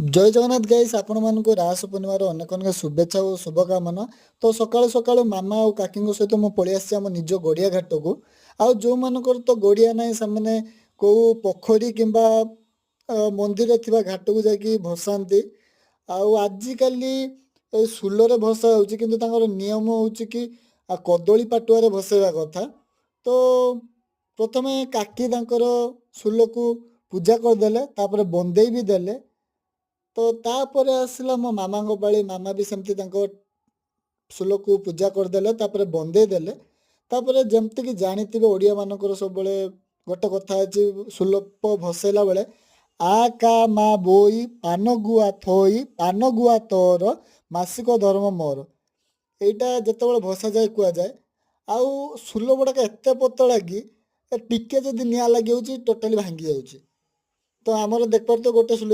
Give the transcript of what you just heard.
जय जगन्नाथ गाइस आपण मानक रास पूर्णिमार अनेक अनेक शुभेच्छा और शुभकामना। तो सकाळु सकाळु मामा और काकी सहित मु पळी आसी आम निज गड़िया घाट को आउ जो मानकर तो गड़िया ना से को पोखरी किंबा मंदिर थिबा घाट को जाकि भसांती। आजिकाली सुलरे भसा होउची किंतु तांकर नियम होउची कि कदली पाटुआरे भसेवा कथा। तो प्रथमे काकी तांकर सुल को पूजा करदेले तापर बंदेई भी देले। तो तापर आसला मो मामा पाली मामा भी सेमती सुल को पूजा करदेले तापर बंदे देले। तापर जमती कि जानिथिबे ओडिया मानकर सब बेले गोटे कथा अछि सुलप भसेला बेले आ का मा बोई पान गुआ थोई पान गुआ तोर मासिक धर्म मोर। एटा जेतेबेले भसा जाए कुआ जाए आउ सुल गुड़ाक एते पतला कि टिके जदि निआ लागि होउची टोटली भांगी जाउची। तो आमर देख पार तो गोटे सुल